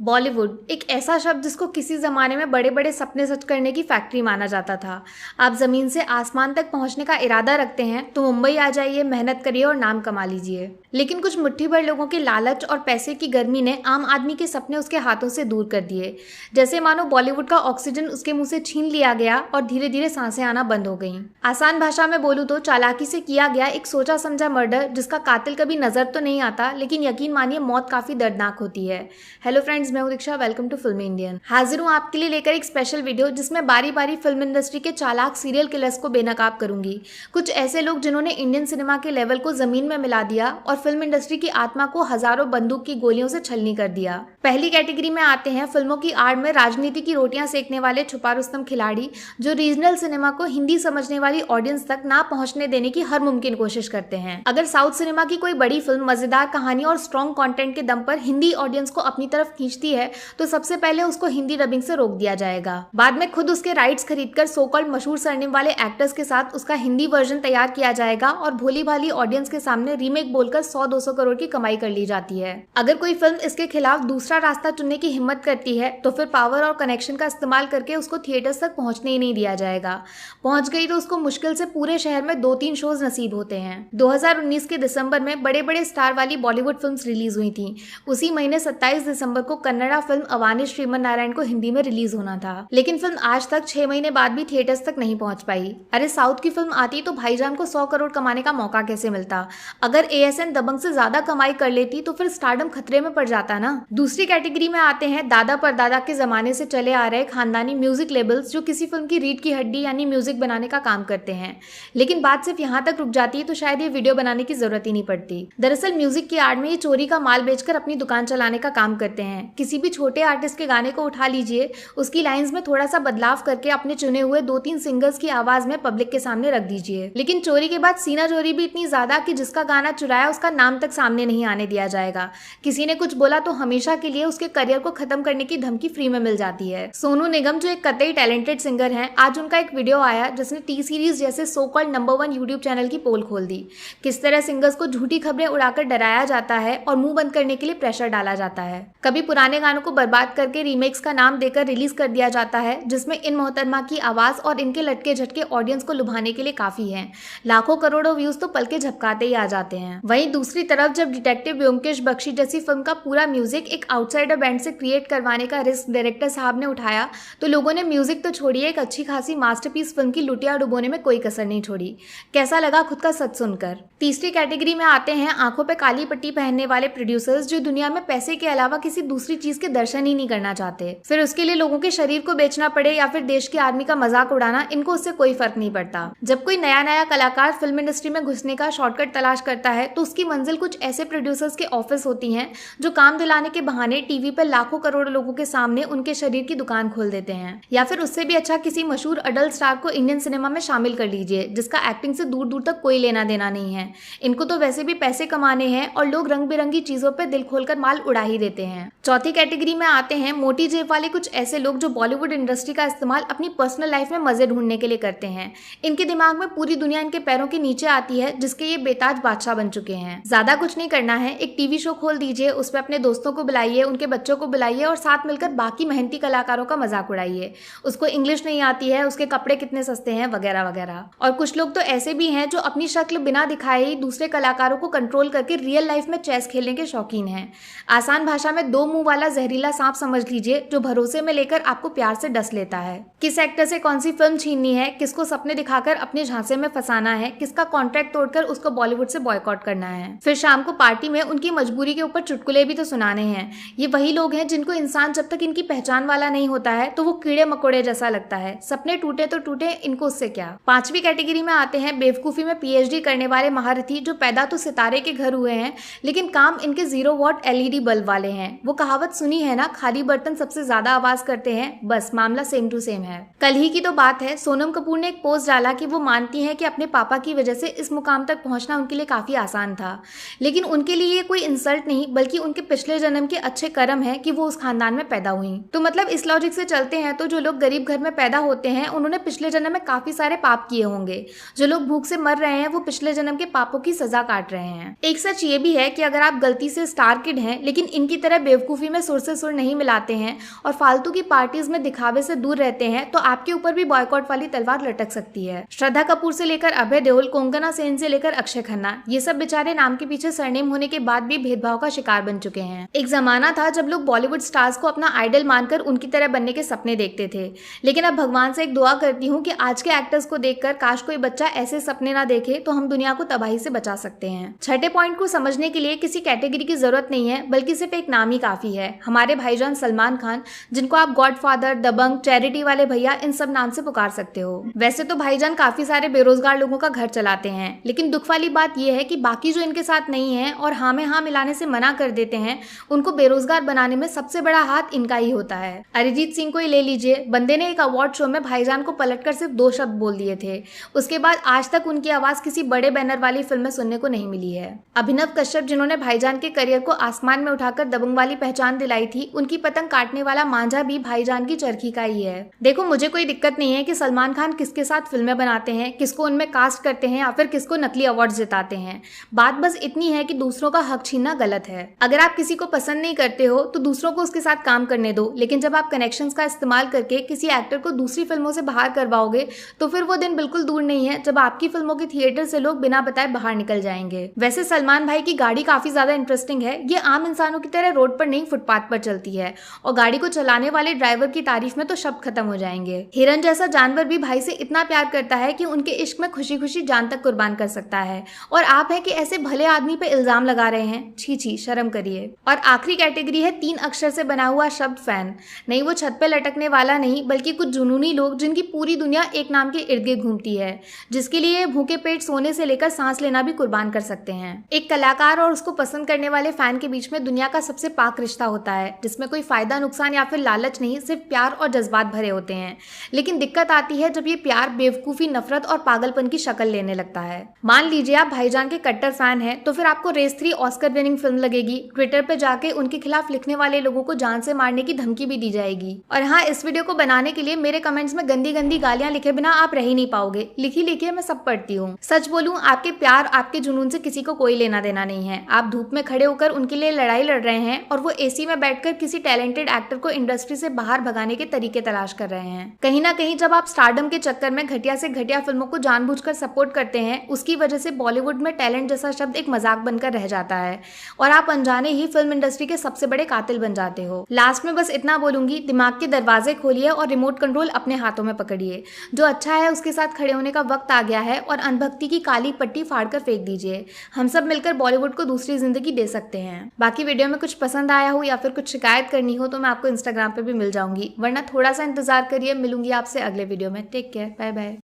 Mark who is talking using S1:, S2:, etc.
S1: बॉलीवुड एक ऐसा शब्द जिसको किसी ज़माने में बड़े बड़े सपने सच करने की फैक्ट्री माना जाता था। आप ज़मीन से आसमान तक पहुंचने का इरादा रखते हैं तो मुंबई आ जाइए, मेहनत करिए और नाम कमा लीजिए। लेकिन कुछ मुट्ठी भर लोगों के लालच और पैसे की गर्मी ने आम आदमी के सपने उसके हाथों से दूर कर दिए। जैसे मानो बॉलीवुड का ऑक्सीजन उसके मुंह से छीन लिया गया और धीरे धीरे सांसें आना बंद हो गईं। आसान भाषा में बोलूँ तो चालाकी से किया गया एक सोचा समझा मर्डर जिसका कातिल कभी नजर तो नहीं आता, लेकिन यकीन मानिए मौत काफी दर्दनाक होती है। हेलो फ्रेंड्स, मैं हूं Diksha. Welcome to film Indian. हाजिर हूं आपके लिए लेकर एक स्पेशल वीडियो जिसमें बारी बारी फिल्म इंडस्ट्री के चालाक सीरियल किलर्स को बेनकाब करूंगी। कुछ ऐसे लोग जिन्होंने इंडियन सिनेमा के लेवल को जमीन में मिला दिया और फिल्म इंडस्ट्री की आत्मा को हजारों बंदूक की गोलियों से छलनी कर दिया। पहली कैटेगरी में आते हैं फिल्मों की आड़ में राजनीति की रोटियां सेकने वाले छुपा रुस्तम खिलाड़ी, जो रीजनल सिनेमा को हिंदी समझने वाली ऑडियंस तक ना पहुंचने देने की हर मुमकिन कोशिश करते हैं। अगर साउथ सिनेमा की कोई बड़ी फिल्म मजेदार कहानी और स्ट्रॉन्ग कंटेंट के दम पर हिंदी ऑडियंस को अपनी तरफ खींचती है तो सबसे पहले उसको हिंदी डबिंग से रोक दिया जाएगा। बाद में खुद उसके राइट्स खरीदकर सो कॉल्ड मशहूर सरनेम वाले एक्टर्स के साथ उसका हिंदी वर्जन तैयार किया जाएगा और भोली भाली ऑडियंस के सामने रीमेक बोलकर 100-200 करोड़ की कमाई कर ली जाती है। अगर कोई फिल्म इसके खिलाफ दूसरा रास्ता चुनने की हिम्मत करती है तो फिर पावर और कनेक्शन का इस्तेमाल करके उसको थिएटर्स तक पहुंचने ही नहीं दिया जाएगा। पहुंच गई तो उसको मुश्किल से पूरे शहर में 2-3 शोज नसीब होते हैं। 2019 के दिसंबर में बड़े बड़े स्टार वाली बॉलीवुड फिल्म्स रिलीज हुई थी। उसी महीने 27 दिसंबर को कन्नड़ा फिल्म अवानी श्रीमन नारायण को हिंदी में रिलीज होना था, लेकिन फिल्म आज तक 6 महीने बाद भी थिएटर्स तक नहीं पहुंच पाई। अरे साउथ की फिल्म आती तो भाईजान को 100 करोड़ कमाने का मौका कैसे मिलता? अगर एएसएन दबंग से ज्यादा कमाई कर लेती तो फिर स्टारडम खतरे में पड़ जाता ना। दूसरी कैटेगरी में आते हैं दादा परदादा के जमाने से चले आ रहे खानदानी म्यूजिक लेबल्स, जो किसी फिल्म की रीढ़ की हड्डी यानी म्यूजिक बनाने का काम करते हैं। लेकिन बात सिर्फ यहाँ तक रुक जाती है तो शायद ये वीडियो बनाने की जरूरत ही नहीं पड़ती। दरअसल म्यूजिक की आड़ में ये चोरी का माल बेचकर अपनी दुकान चलाने का काम करते हैं। किसी भी छोटे आर्टिस्ट के गाने को उठा लीजिए, उसकी लाइंस में थोड़ा सा बदलाव करके अपने चुने हुए 2-3 सिंगर्स की आवाज में पब्लिक के सामने रख दीजिए। लेकिन चोरी के बाद सीना चोरी भी इतनी ज्यादा कि जिसका गाना चुराया उसका नाम तक सामने नहीं आने दिया जाएगा। किसी ने कुछ बोला तो हमेशा के लिए उसके करियर को खत्म करने की धमकी फ्री में मिल जाती है। सोनू निगम जो एक कतई टैलेंटेड सिंगर हैं, आज उनका एक वीडियो आया जिसने टी सीरीज जैसे so called number 1 YouTube channel की पोल खोल दी। किस तरह सिंगर्स को झूठी खबरें उड़ाकर डराया जाता है और मुंह बंद करने के लिए प्रेशर डाला जाता है। कभी पुराने गानों को बर्बाद करके रीमेक्स का नाम देकर रिलीज कर दिया जाता है, जिसमें इन मोहतरमा की आवाज और इनके लटके झटके ऑडियंस को लुभाने के लिए काफी है। लाखों करोड़ों व्यूज तो पल के झपकाते ही आ जाते हैं। वहीं दूसरी तरफ जब डिटेक्टिव ब्योमकेश बख्शी जैसी फिल्म का पूरा म्यूजिक एक आउटसाइडर बैंड से क्रिएट करवाने का रिस्क डायरेक्टर साहब ने उठाया तो लोगों ने म्यूजिक तो छोड़िए, एक अच्छी खासी मास्टरपीस फिल्म की लुटिया डुबोने में कोई कसर नहीं छोड़ी। कैसा लगा खुद का सच सुनकर? तीसरी कैटेगरी में आते हैं आंखों पे काली पट्टी पहनने वाले प्रोड्यूसर्स, जो दुनिया में पैसे के अलावा किसी दूसरी चीज के दर्शन ही नहीं करना चाहते। फिर उसके लिए लोगों के शरीर को बेचना पड़े या फिर देश की आर्मी का मजाक उड़ाना, इनको उससे कोई फर्क नहीं पड़ता। जब कोई नया कलाकार फिल्म इंडस्ट्री में घुसने का शॉर्टकट तलाश करता है तो उसकी मंजिल कुछ ऐसे प्रोड्यूसर्स के ऑफिस होती हैं जो काम दिलाने के बहाने टीवी पर लाखों करोड़ों लोगों के सामने उनके शरीर की दुकान खोल देते हैं। या फिर उससे भी अच्छा किसी मशहूर अडल्ट स्टार को इंडियन सिनेमा में शामिल कर लीजिए जिसका एक्टिंग से दूर दूर तक कोई लेना देना नहीं है। इनको तो वैसे भी पैसे कमाने हैं और लोग रंग बिरंगी चीजों पर दिल खोलकर माल उड़ा ही देते हैं। चौथी कैटेगरी में आते हैं मोटी जेब वाले कुछ ऐसे लोग जो बॉलीवुड इंडस्ट्री का इस्तेमाल अपनी पर्सनल लाइफ में मजे ढूंढने के लिए करते हैं। इनके दिमाग में पूरी दुनिया इनके पैरों के नीचे आती है, जिसके ये बेताज बादशाह बन चुके हैं। ज्यादा कुछ नहीं करना है, एक टीवी शो खोल दीजिए, उसमें अपने दोस्तों को बुलाइए, उनके बच्चों को बुलाइए और साथ मिलकर बाकी मेहनती कलाकारों का मजाक उड़ाइए। उसको इंग्लिश नहीं आती है, उसके कपड़े कितने सस्ते हैं, वगैरह वगैरह। और कुछ लोग तो ऐसे भी हैं जो अपनी शक्ल बिना दिखाए ही दूसरे कलाकारों को कंट्रोल करके रियल लाइफ में चेस खेलने के शौकीन हैं। आसान भाषा में 2 मुंह वाला जहरीला सांप समझ लीजिए, जो भरोसे में लेकर आपको प्यार से डस लेता है। किस एक्टर से कौन सी फिल्म छीननी है, किसको सपने दिखाकर अपने झांसे में फंसाना है, किसका कॉन्ट्रैक्ट तोड़कर उसको बॉलीवुड से बॉयकॉट करना है। फिर शाम को पार्टी में उनकी मजबूरी के ऊपर चुटकुले भी तो सुनाने हैं। ये वही लोग हैं जिनको इंसान जब तक इनकी पहचान वाला नहीं होता है तो वो कीड़े मकोड़े जैसा लगता है। सपने टूटे तो टूटे, इनको उससे क्या। पांचवी कैटेगरी में आते हैं बेवकूफी में पीएचडी करने वाले महारथी, जो पैदा तो सितारे के घर हुए हैं लेकिन काम इनके 0 वॉट एलईडी बल्ब वाले हैं। वो कहावत सुनी है ना, खाली बर्तन सबसे ज्यादा आवाज करते हैं। बस मामला सेम टू सेम है। कल ही की तो बात है, सोनम कपूर ने एक पोस्ट डाला कि वो मानती हैं कि अपने पापा की वजह से इस मुकाम तक पहुंचना उनके लिए काफी आसान था, लेकिन उनके लिए ये कोई इंसल्ट नहीं बल्कि उनके पिछले जन्म के अच्छे कर्म है कि वो उस खानदान में पैदा हुई। तो मतलब इस लॉजिक से चलते हैं तो जो लोग गरीब घर में पैदा होते हैं उन्होंने पिछले जन्म में काफी सारे पाप किए होंगे। जो लोग भूख से मर रहे हैं वो पिछले जन्म के पापों की सजा काट रहे हैं। एक सच ये भी है कि अगर आप गलती से स्टार किड हैं लेकिन इनकी तरह बेवकूफी में सुर से सुर नहीं मिलाते हैं और फालतू की पार्टीज में दिखावे से दूर रहते हैं तो आपके ऊपर भी बॉयकॉट वाली तलवार लटक सकती है। श्रद्धा कपूर से लेकर अभय देओल, कोंकणा सेन से लेकर अक्षय खन्ना, ये सब बेचारे नाम के पीछे सरनेम होने के बाद भी भेदभाव का शिकार बन चुके हैं। एक जमाना था जब लोग बॉलीवुड स्टार्स को अपना आइडल मानकर उनकी तरह बनने के सपने देखते थे, लेकिन अब भगवान से एक दुआ करती हूँ कि आज के एक्टर्स को देखकर काश कोई बच्चा ऐसे सपने ना देखे तो हम दुनिया को तबाही से बचा सकते हैं। छठे पॉइंट को समझने के लिए किसी कैटेगरी की जरूरत नहीं है, बल्कि सिर्फ एक नाम ही काफी है, हमारे भाईजान सलमान खान, जिनको आप गॉडफादर, दबंग, चैरिटी वाले भैया इन सब नाम से पुकार सकते हो। वैसे तो भाईजान काफी सारे बेरोजगार लोगों का घर चलाते हैं, लेकिन दुख वाली बात यह है कि बाकी जो इनके साथ नहीं है और हाँ में हाँ मिलाने से मना कर देते हैं, उनको बेरोजगार बनाने में सबसे बड़ा हाथ इनका ही होता है। अरिजीत सिंह को ही ले लीजिए, बंदे ने एक अवार्ड शो में भाईजान को पलटकर सिर्फ 2 शब्द बोल दिए थे, उसके बाद आज तक उनकी आवाज किसी बड़े बैनर वाली फिल्म में सुनने को नहीं मिली है। अभिनव कश्यप, जिन्होंने भाईजान के करियर को आसमान में उठाकर दबंग वाली पहचान दिलाई थी, उनकी पतंग काटने वाला मांझा भी भाईजान की चरखी का ही है। देखो, मुझे कोई दिक्कत नहीं है कि सलमान खान किसके साथ फिल्में बनाते हैं, किसको उनमें कास्ट करते हैं या फिर किसको नकली अवार्ड जिताते हैं। बात बस इतनी है कि दूसरों का हक छीनना गलत है। अगर आप किसी को पसंद नहीं करते हो तो दूसरों को उसके साथ काम करने दो, लेकिन जब आप कनेक्शंस का इस्तेमाल करके किसी एक्टर को दूसरी फिल्मों से बाहर करवाओगे तो फिर वो दिन बिल्कुल दूर नहीं है जब आपकी फिल्मों के थिएटर से लोग बिना बताए बाहर निकल जाएंगे। वैसे सलमान भाई की गाड़ी काफी ज्यादा इंटरेस्टिंग है। ये आम इंसानों की तरह रोड पर नहीं, फुटपाथ पर चलती है और गाड़ी को चलाने वाले ड्राइवर की तारीफ में तो शब्द खत्म हो जाएंगे। हिरन जैसा जानवर भी भाई से इतना प्यार करता है कि उनके इश्क में खुशी खुशी जान तक कुर्बान कर सकता है, और आप हैं कि ऐसे भले आदमी पे इल्जाम लगा रहे हैं। छी छी, शर्म करिए। और आखिरी कैटेगरी है 3 अक्षर से बना हुआ शब्द फैन। नहीं, वो छत पे लटकने वाला नहीं, बल्कि कुछ जुनूनी लोग जिनकी पूरी दुनिया एक नाम के इर्द गिर्द घूमती है, जिसके लिए भूखे पेट सोने से लेकर सांस लेना भी कुर्बान कर सकते हैं। एक कलाकार और उसको पसंद करने वाले फैन के बीच में दुनिया का सबसे पाक रिश्ता होता है, जिसमें कोई फायदा नुकसान या फिर लालच नहीं, सिर्फ प्यार और जज्बात भरे होते हैं। लेकिन दिक्कत आती है जब ये प्यार बेवकूफी, नफरत और पागलपन की शक्ल लेने लगता है। मान लीजिए आप भाईजान के कट्टर फैन हैं, तो फिर आपको रेस 3 ऑस्कर विनिंग फिल्म लगेगी। ट्विटर पे जाके उनके खिलाफ लिखने वाले लोगों को जान से मारने की धमकी भी दी जाएगी। और हाँ, इस वीडियो को बनाने के लिए मेरे कमेंट्स में गंदी गंदी गालियां लिखे बिना आप रह ही नहीं पाओगे। लिखी लिखिए, मैं सब पढ़ती हूँ। सच बोलूं, आपके प्यार, आपके जुनून से किसी को कोई लेना देना नहीं है। आप धूप में खड़े होकर उनके लिए लड़ाई लड़ रहे हैं और वो एसी में बैठकर किसी टैलेंटेड एक्टर को इंडस्ट्री से बाहर भगाने के तरीके तलाश कर रहे हैं। कहीं ना कहीं जब आप स्टारडम के चक्कर में घटिया से घटिया फिल्मों को जानबूझकर सपोर्ट करते हैं, उसकी वजह से बॉलीवुड में टैलेंट जैसा शब्द एक मजाक बनकर रह जाता है और आप अनजाने ही फिल्म इंडस्ट्री के सबसे बड़े कातिल बन जाते हो। लास्ट में बस इतना बोलूंगी, दिमाग के दरवाजे खोलिए और रिमोट कंट्रोल अपने हाथों में पकड़िए। जो अच्छा है उसके साथ खड़े होने का वक्त आ गया है और अनभक्ति की काली पट्टी फाड़कर फेंक दीजिए। हम सब मिलकर बॉलीवुड को दूसरी जिंदगी दे सकते हैं। बाकी वीडियो में कुछ पसंद आया हो या फिर कुछ शिकायत करनी हो तो मैं आपको इंस्टाग्राम पे भी मिल जाऊंगी, वरना थोड़ा सा इंतजार करिए। मिलूंगी आपसे अगले वीडियो में। Take care, bye bye.